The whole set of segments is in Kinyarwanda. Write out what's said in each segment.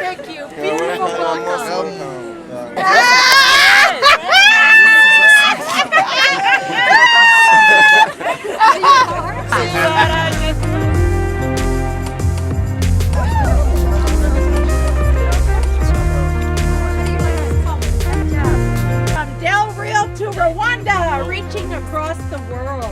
Thank you. Beautiful welcome. From Del Rio to Rwanda, reaching across the world.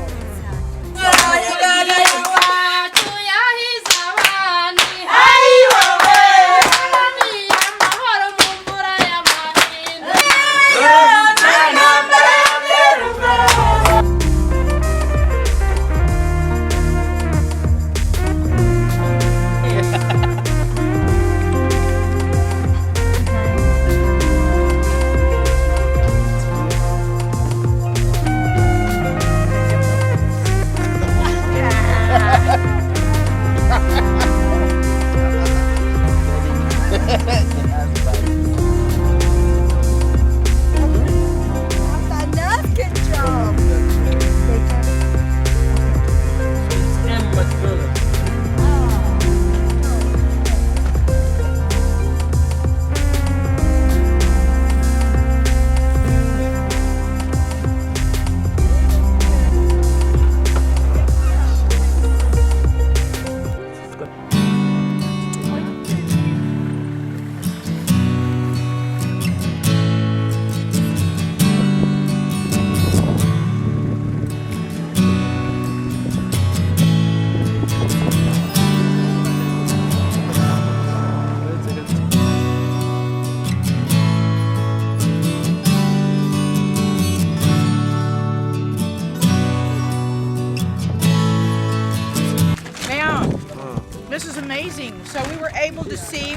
This is amazing. So we were able to see,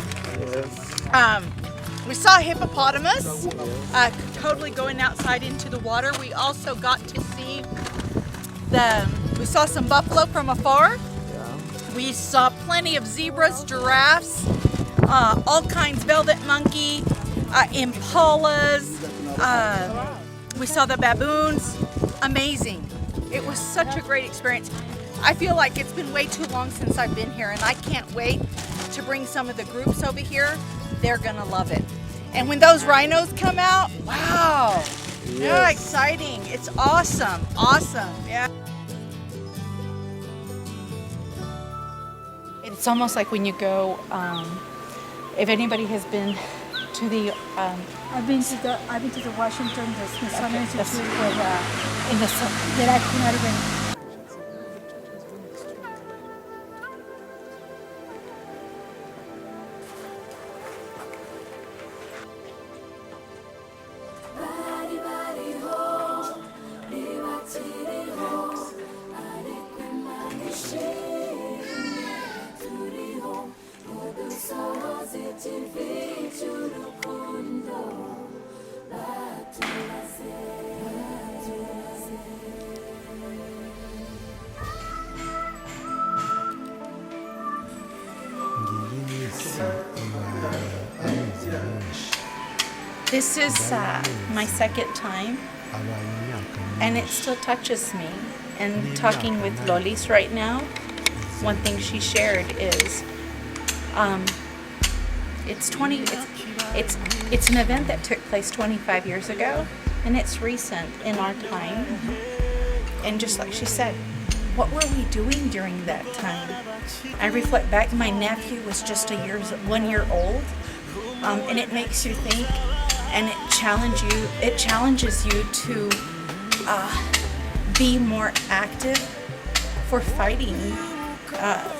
we saw a hippopotamus totally going outside into the water. We also got to see we saw some buffalo from afar. We saw plenty of zebras, giraffes, all kinds, velvet monkey, impalas. We saw the baboons. Amazing. It was such a great experience. I feel like it's been way too long since I've been here, and I can't wait to bring some of the groups over here. They're gonna love it. And when those rhinos come out, wow, yeah, exciting. It's awesome, awesome, yeah. It's almost like when you go, if anybody has been to the, I've been to the Washington, the Smithsonian Institute, in the that I cannot even. This is my second time, and it still touches me. And talking with Lolis right now, one thing she shared is, it's an event that took place 25 years ago, and it's recent in our time. And just like she said, what were we doing during that time? I reflect back, my nephew was just 1 year old, and it makes you think, and it challenges you to be more active for fighting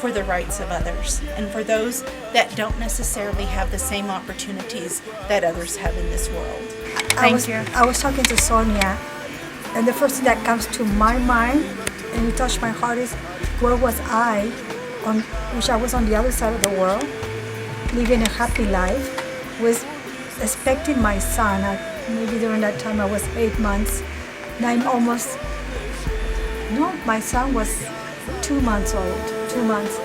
for the rights of others, and for those that don't necessarily have the same opportunities that others have in this world. Thank you. I was talking to Sonia, and the first thing that comes to my mind and it touched my heart is, where was I, which I was on the other side of the world, living a happy life, was expecting my son. Maybe during that time I was 8 months. My son was 2 months old, 2 months.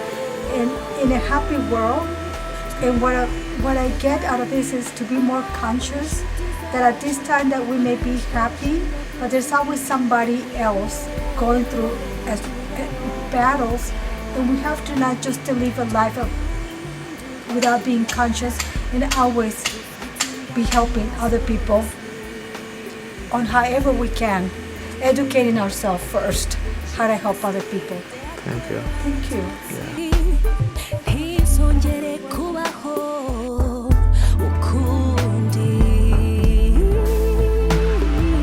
And in a happy world, and what I get out of this is to be more conscious that at this time that we may be happy, but there's always somebody else going through battles, and we have to not just to live a life without being conscious and always be helping other people on however we can, educating ourselves first, how to help other people. Thank you. Thank you. ntizongere kubaho ukundi.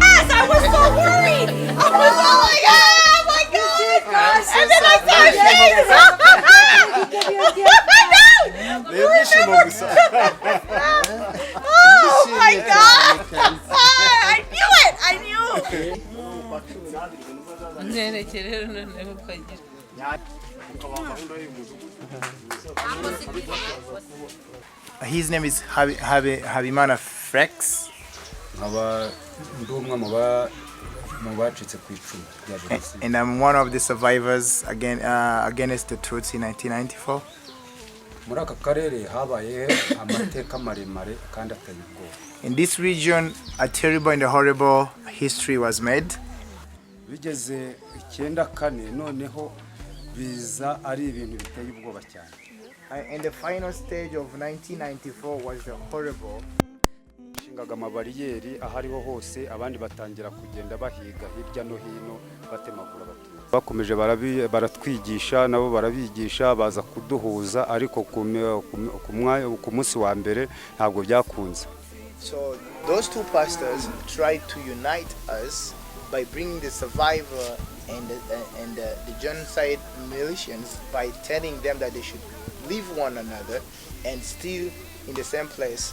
Yes, I was so worried. I was all like, oh my God. And then I saw Jesus. Oh my God. I knew it. I knew. His name is Habimana Frex. And I'm one of the survivors against the Tutsi in 1994. In this region, a terrible and a horrible history was made. And the final stage of 1994 was the horrible. bakomeje baratwigisha nabo barabigisha baza kuduhuza ariko ku munsi wa mbere ntabwo byakunze. So those two pastors tried to unite us by bringing the survivor and the genocide militians by telling them that they should leave one another and still in the same place.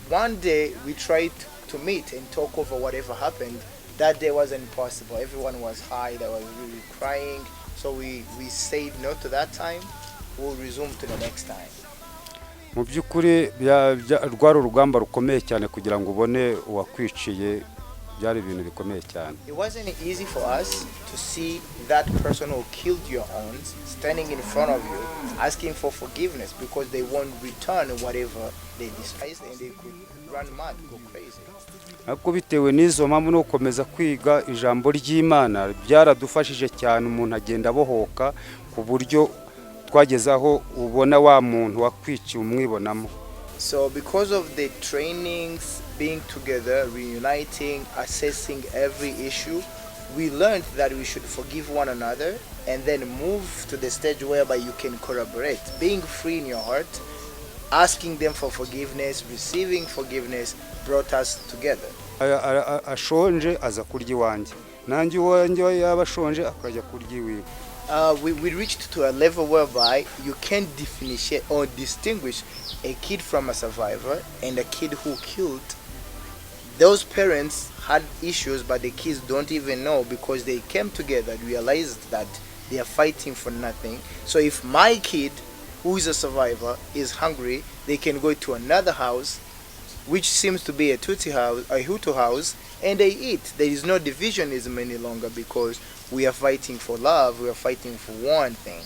One day we tried to meet and talk over whatever happened. That day wasn't possible. Everyone was high, they were really crying. So we said no to that time. We'll resume to the next time. Mu byukuri rwari urugamba rukomeye cyane kugira ngo ubone uwakwiciye byari ibintu bikomeye cyane. It wasn't easy for us to see that person who killed your own standing in front of you asking for forgiveness because they won't return whatever they despised and they could run mad, go crazy. Ariko bitewe n'izo mpamvu no gukomeza kwiga ijambo ry'Imana byaradufashije cyane umuntu agenda abohoka ku buryo twagezaho ubona wa muntu wakwiciye umwibonamo. So because of the trainings, being together, reuniting, assessing every issue, we learned that we should forgive one another and then move to the stage whereby you can collaborate, being free in your heart, asking them for forgiveness, receiving forgiveness brought us together. Ashonje aza kurya iwanjye nanjye iwanjye yaba ashonje akajya kurya iwiwe. We reached to a level whereby you can differentiate or distinguish a kid from a survivor and a kid who killed. Those parents had issues, but the kids don't even know because they came together and realized that they are fighting for nothing. So if my kid, who is a survivor, is hungry, they can go to another house, which seems to be a Tutsi house, a Hutu house, and they eat. There is no divisionism any longer because we are fighting for love, we are fighting for one thing.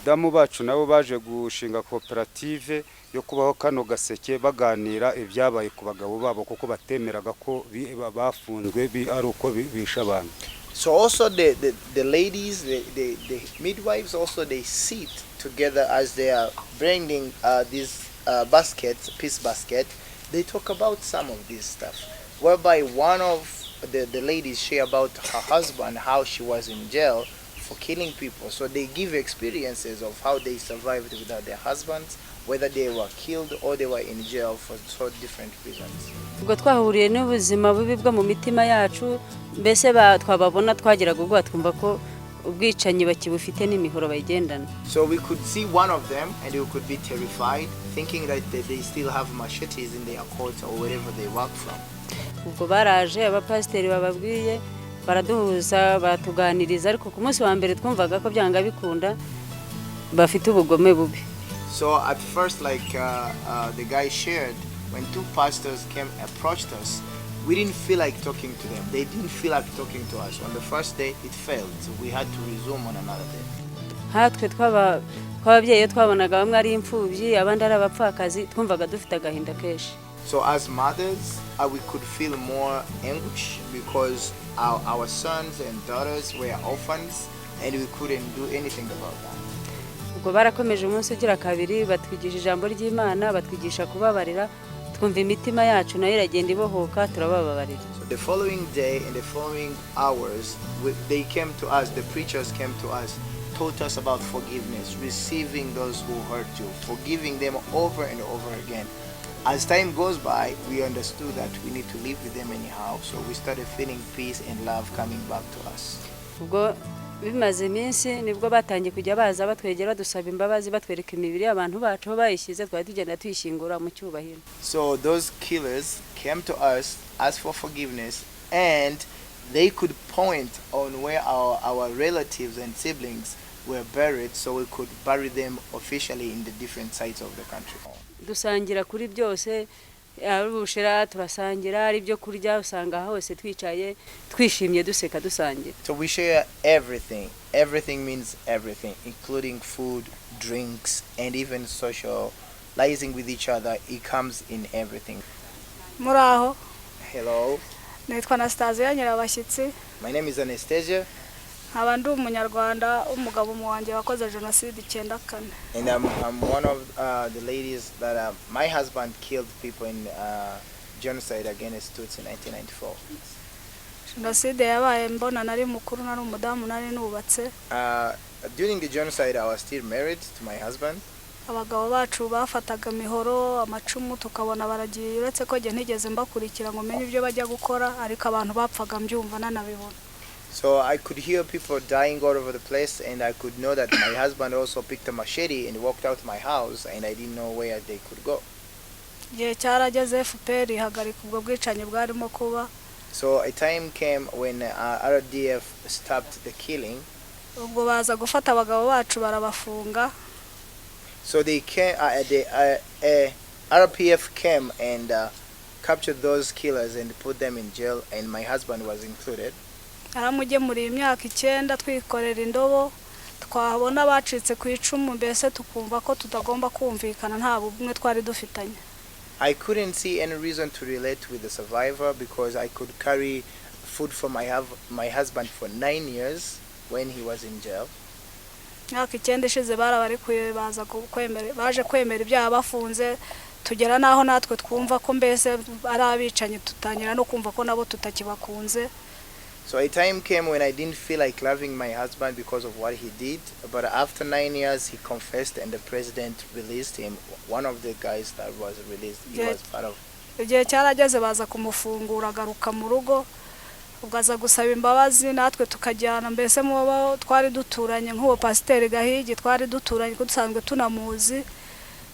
Damu bacu nabo baje gushinga koperative yo kubaho kano gaseke baganira ibyabaye ku bagabo babo kuko batemeraga ko bafunzwe ari uko bisha abantu. So also the ladies, the midwives also they sit together as they are bringing these baskets, peace basket. They talk about some of this stuff, whereby one of the ladies share about her husband, how she was in jail for killing people. So they give experiences of how they survived without their husbands, whether they were killed or they were in jail for so different reasons. Ubwo twahuriye n'ubuzima bubi bwo mu mitima yacu mbese twababona twagiraga ubwo twumva ko ubwicanyi bakibufite n'imihoro bayigendana. So we could see one of them and we could be terrified, thinking that they still have machetes in their coats or wherever they work from. Ubwo baraje abapasiteri bababwiye baraduhuza batuganiriza ariko ku munsi wa mbere twumvaga ko byanga bikunda bafite ubugome bubi. So at first, like the guy shared, when two pastors approached us, we didn't feel like talking to them. They didn't feel like talking to us. On the first day, it failed, so we had to resume on another day. Hatwe twababyeyi twabonaga bamwe ari imfubyi abandi ari abapfakazi twumvaga dufite agahinda keshi. So as mothers, we could feel more anguish because our sons and daughters were orphans and we couldn't do anything about that. ubwo barakomeje umunsi ugira kabiri batwigisha ijambo ry'Imana batwigisha kubabarira twumva imitima yacu nayo iragenda ibohoka turababarira. The following day and the following hours, they came to us, the preachers came to us, taught us about forgiveness, receiving those who hurt you, forgiving them over and over again. As time goes by, we understood that we need to live with them anyhow, so we started feeling peace and love coming back to us. Ubwo bimaze iminsi nibwo batangiye kujya baza batwegera badusaba imbabazi batwereka imibiri abantu bacu aho bayishyize twari tugenda tuyishingura mu cyubahiro. So those killers came to us, asked for forgiveness, and they could point on where our relatives and siblings were buried, so we could bury them officially in the different sites of the country. Dusangira kuri byose ari ubushera turasangira ari byo kurya usanga hose twicaye twishimye duseka dusangira. So we share everything. Everything means everything, including food, drinks, and even socializing with each other. It comes in everything. Muraho. Hello. Naitwa Anastasia Nyirabashyitsi. My name is Anastasia. Nkaba ndi umunyarwanda umugabo wanjye wakoze jenoside 94. And I'm one of the ladies that my husband killed people in genocide against Tutsi in 1994. Jenoside yabaye mbona nari mukuru nari umudamu nari nubatse. During the genocide I was still married to my husband. Abagabo bacu bafataga mihoro amacumu tukabona baragiye uretse ko je ntigeze mbakurikira ngo menye ibyo bajya gukora ariko abantu bapfaga mbyumva nanabibona. So I could hear people dying all over the place, and I could know that my husband also picked a machete and walked out my house, and I didn't know where they could go. So a time came when RDF stopped the killing. So they came, RPF came and captured those killers and put them in jail, and my husband was included. Aramugemuriye imyaka 9 twikorera indobo twabona bacitse ku icumu mbese tukumva ko tutagomba kumvikana nta bumwe twari dufitanye. I couldn't see any reason to relate with the survivor because I could carry food for my husband for 9 years when he was in jail. Myaka 9 ishize barabari baza kwemera baje kwemera ibyaha bafunze tugera naho natwe twumva ko mbese ari abicanye tutangira no kumva ko nabo tutakibakunze. So a time came when I didn't feel like loving my husband because of what he did, but after 9 years he confessed and the president released him. One of the guys that was released, he was part of. Igihe cyarageze baza kumufungura garuka mu rugo ugaza gusaba imbabazi natwe tukajyana mbese mu twari duturanye nk'uwo pasiteri Gahigi twari duturanye kudusanzwe tunamuzi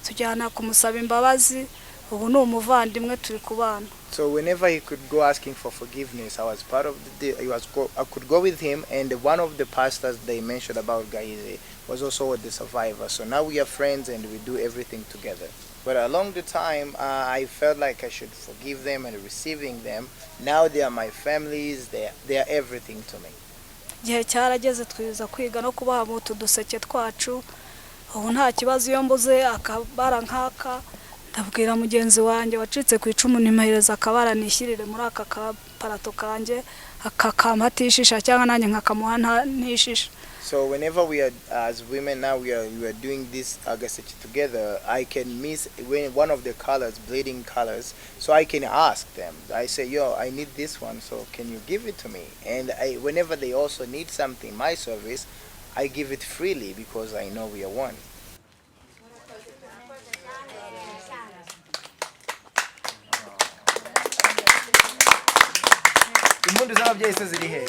tujyana kumusaba imbabazi ubu ni umuvandimwe turi kubana. So whenever he could go asking for forgiveness, I was part of I could go with him, and one of the pastors they mentioned about Gaize was also the survivor. So now we are friends and we do everything together. But along the time, I felt like I should forgive them and receiving them. Now they are my families, they are everything to me. Gihe cyarageze twiza kwiga no kubaha mu tuduseke twacu ubu nta kibazo iyo mbuze akabara nkaka ndabwira mugenzi wanjye wacitse ku icumu nimahireza akabara nishyirire muri aka kaparato kanje akakampatishisha cyangwa nanjye nkakamuha ntishisha. So whenever we are as women now we are doing this agaseke together, I can miss when one of the colors, bleeding colors, so I can ask them. I say, yo, I need this one, so can you give it to me? And whenever they also need something, my service, I give it freely because I know we are one. Impundu z'ababyeyi se ziri he?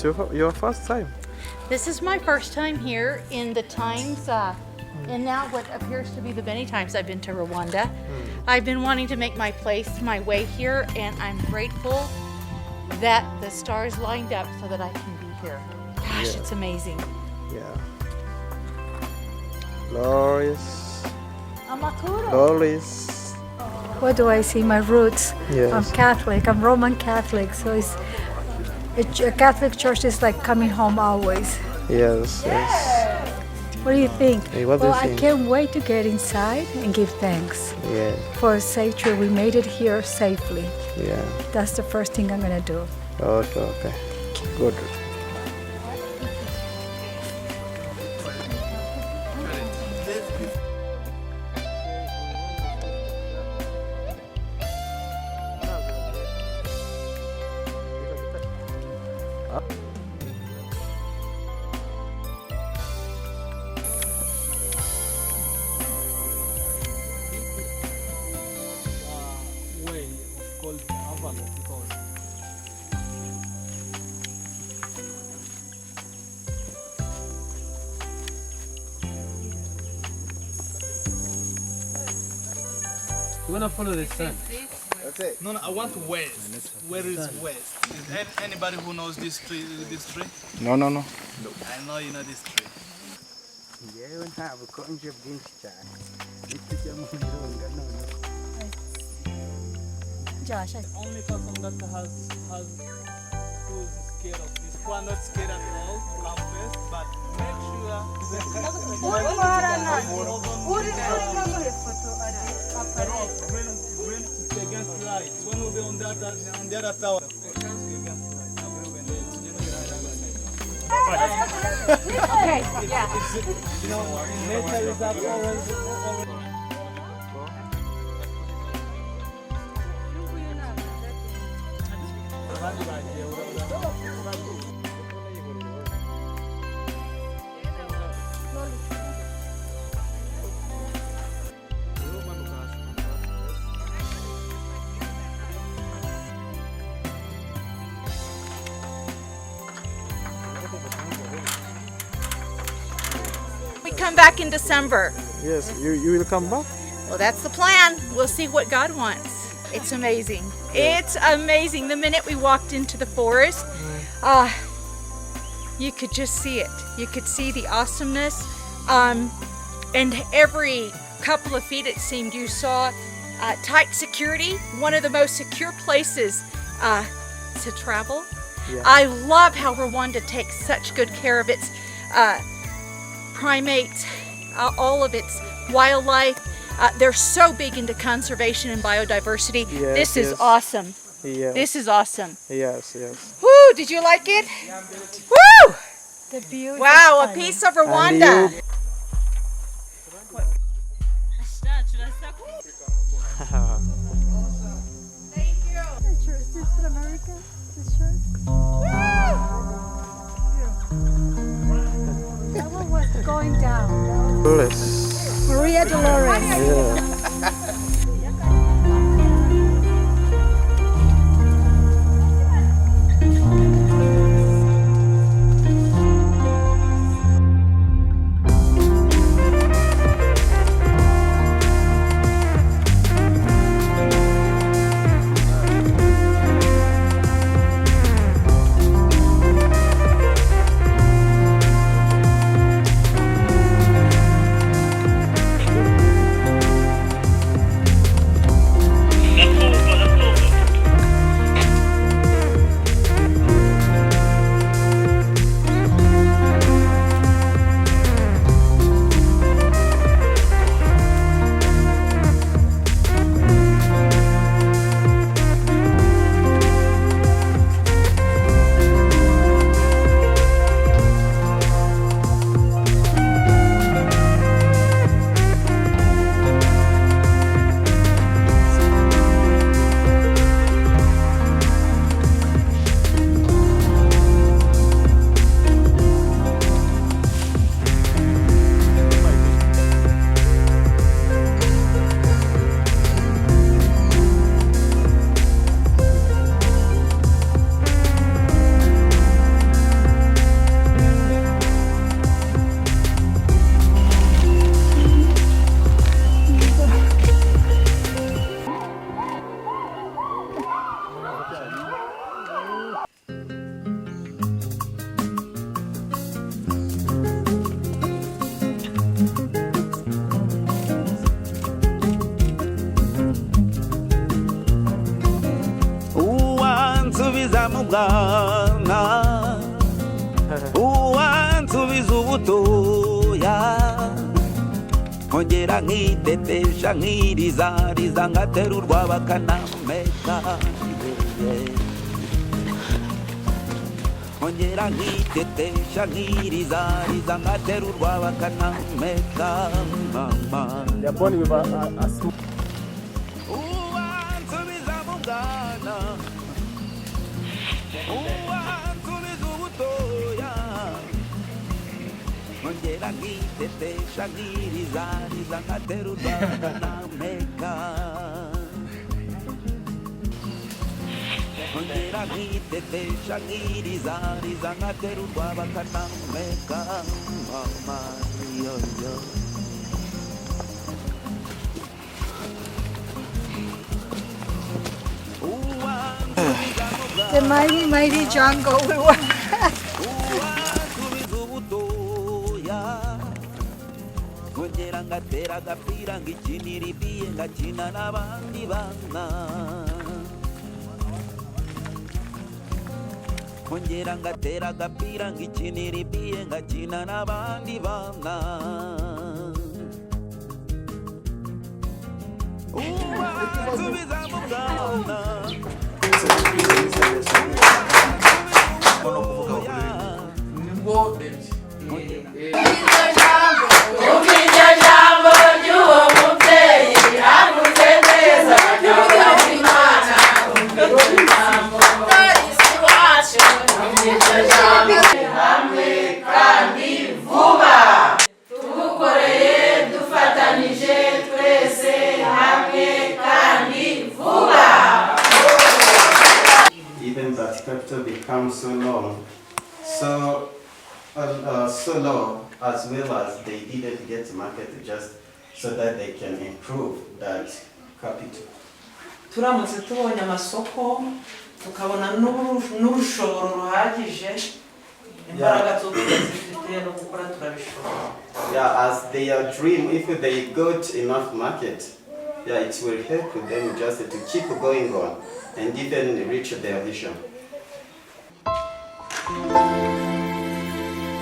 it's your first time. This is my first time here in the times, and now what appears to be the many times I've been to Rwanda. I've been wanting to make my way here, and I'm grateful that the stars lined up so that I can be here. Gosh, it's amazing. Yeah. Glorious. Amakuro. Glorious. Where do I see my roots? Yes. I'm Catholic. I'm Roman Catholic, so a Catholic church is like coming home always. Yes, yes. What do you think? Hey, what do you I think? can't wait to get inside and give thanks Yeah, for a safe trip. We made it here safely. yeah. That's the first thing I'm gonna do. Okay, okay. Good. Way of called Avalo because you wanna follow the sun. That's it. No, I want west. Where is west? Is anybody who knows this tree? This tree? No, no, no. I know you know this tree. yewe nta bukonje bwinshi cyane nitujya mu birunga none Josh, Only person that who is scared of this. Who are not scared at all. Come first, but make sure. Green is against light. When we be on the other tower. okay, yeah. You know, nature is that orange. We come back in December. Yes, you will come back? Well, that's the plan. We'll see what God wants. It's amazing. It's amazing. The minute we walked into the forest, you could just see it. You could see the awesomeness. And every couple of feet, it seemed, you saw tight security. One of the most secure places to travel. Yeah. I love how Rwanda takes such good care of its primates, all of its wildlife. They're so big into conservation and biodiversity. Yes, This is yes. awesome. Yes. This is awesome. Yes, yes. Woo! Did you like it? Woo! The view is Wow, a stunning. piece of Rwanda. you- This shirt, is this from America? This shirt? That one was going down. That Glorious. was Maria Dolores. Yeah. uwansubiza mu bwana uwansubiza ubutoya nkongera nkitetesha nkirizariza ngaterurwa bakanameka nkongera nkitetesha nkirizariza ngaterurwa bakanameka mama. They are born with a small. uwansubiza mu bwana uwansubiza ubutoya nkongera nkitetesha nkirizariza ngaterurwa bakanameka nkongera nkitetesha nkirizariza ngaterurwa bakanameka mama yoyo. The mighty, mighty jungle we were. uwansubiza ubutoya nkongera ngatera agapira ngikinira ibiye ngakina n'abandi bana nkongera ngatera agapira ngikinira ibiye ngakina n'abandi bana uwansubiza mu bwana even that capital becomes so low, so low, as well as they didn't get to market just so that they can improve that capital. turamutse tubonye amasoko tukabona n'urushoro ruhagije imbaraga zo zifite no gukora turabishobora. Yeah, as their dream, if they got enough market, yeah, it will help them just to keep going on and even reach their vision.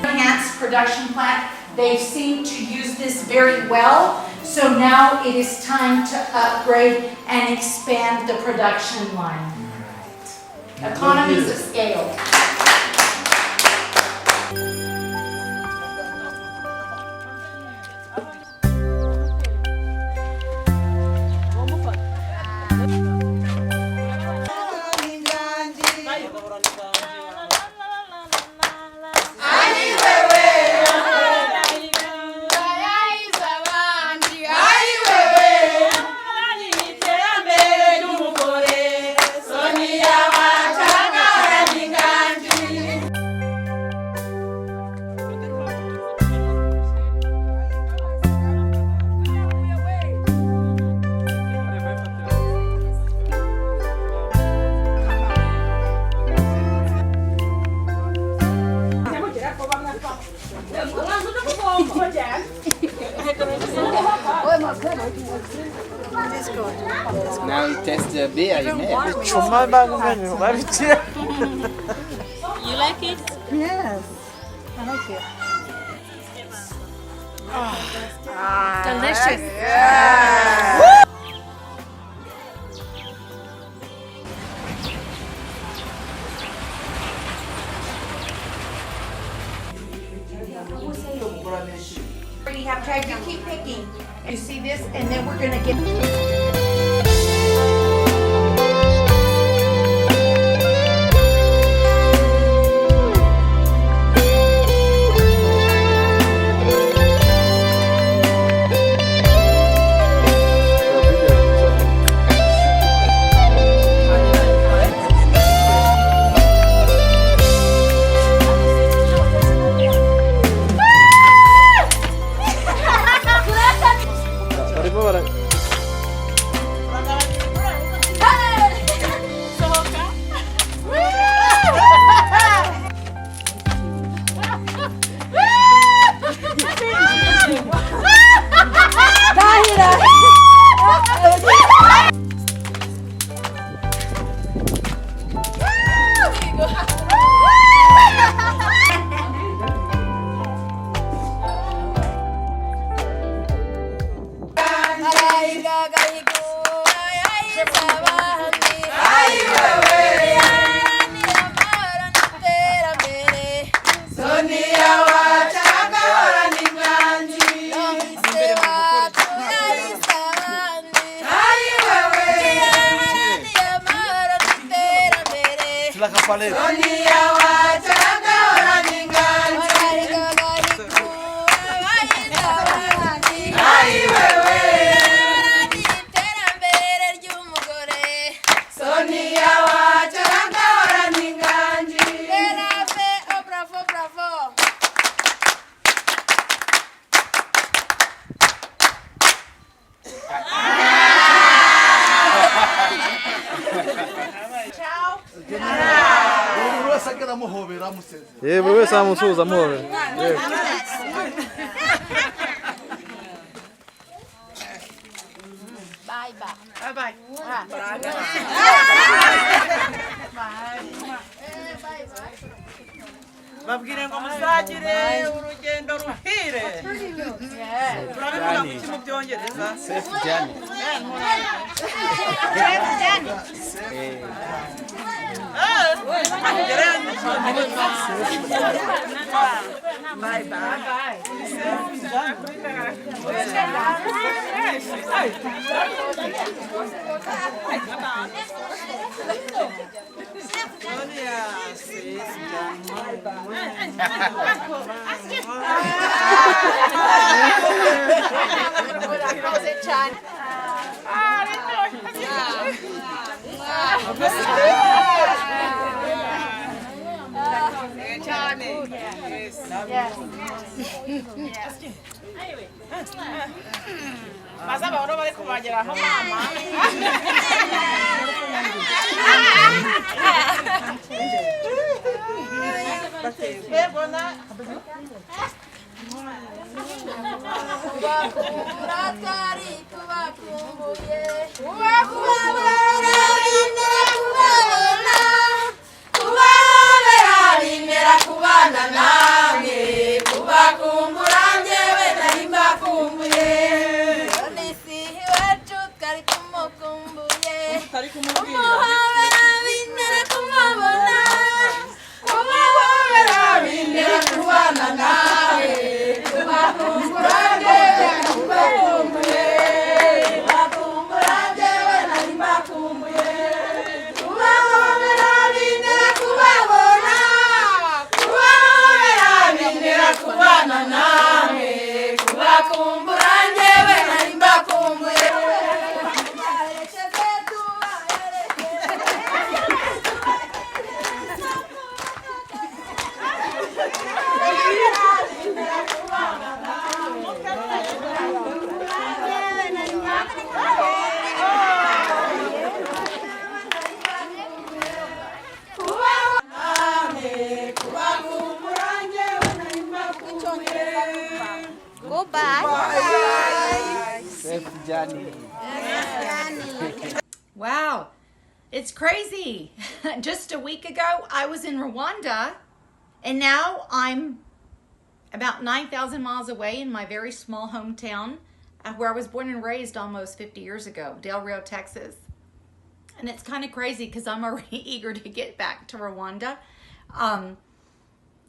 Enhanced production plant. They've seemed to use this very well, so now it is time to upgrade and expand the production line. Economies of scale. Now you test the beer you made. You like it? Yes, I like it. Delicious. You have tried to keep picking. You see this, and then we're gonna get. buri wese amusuhuza amuhobera. Bye bye. Bye babwire ngo musagire urugendo ruhire. Turabivuga mu kimu byongereza. Safe journey. Bye bye. Mas agora vai kubagira aho mama. Bebona. Safe journey. Wow, it's crazy. Just a week ago, I was in Rwanda, and now I'm about 9,000 miles away in my very small hometown, where I was born and raised almost 50 years ago, Del Rio, Texas. And it's kind of crazy because I'm already eager to get back to Rwanda.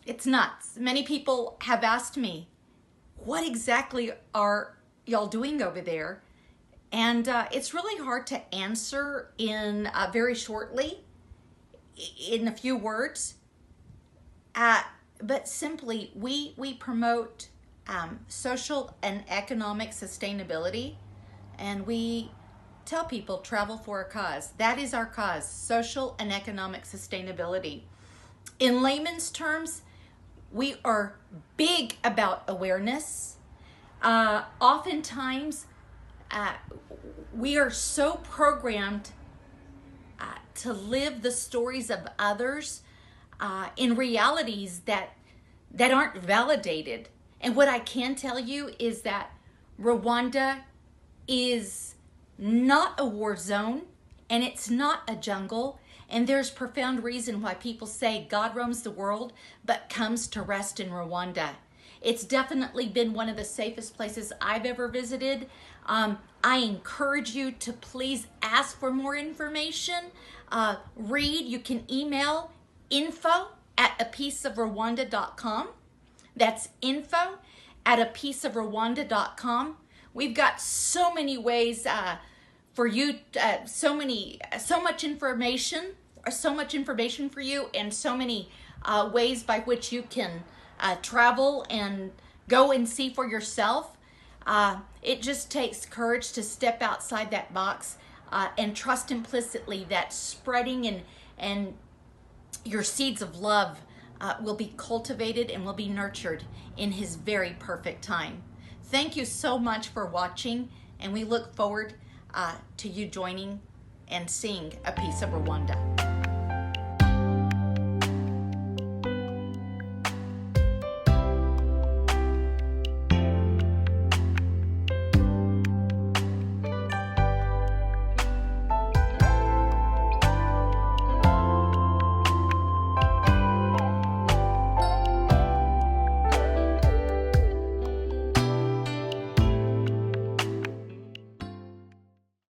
It's nuts. Many people have asked me, what exactly are y'all doing over there? And it's really hard to answer in very shortly, in a few words. But simply, we promote social and economic sustainability, and we tell people travel for a cause. That is our cause, social and economic sustainability. In layman's terms, we are big about awareness. Oftentimes, we are so programmed to live the stories of others in realities that aren't validated. And what I can tell you is that Rwanda is not a war zone, and it's not a jungle, And there's profound reason why people say God roams the world, but comes to rest in Rwanda. It's definitely been one of the safest places I've ever visited. I encourage you to please ask for more information. Read, you can email info@apieceofrwanda.com. That's info@apieceofrwanda.com. We've got so many ways for you, so much information for you, and so many ways by which you can travel and go and see for yourself. It just takes courage to step outside that box and trust implicitly that spreading and your seeds of love will be cultivated and will be nurtured in His very perfect time. Thank you so much for watching, and we look forward to you joining and seeing A Piece of Rwanda.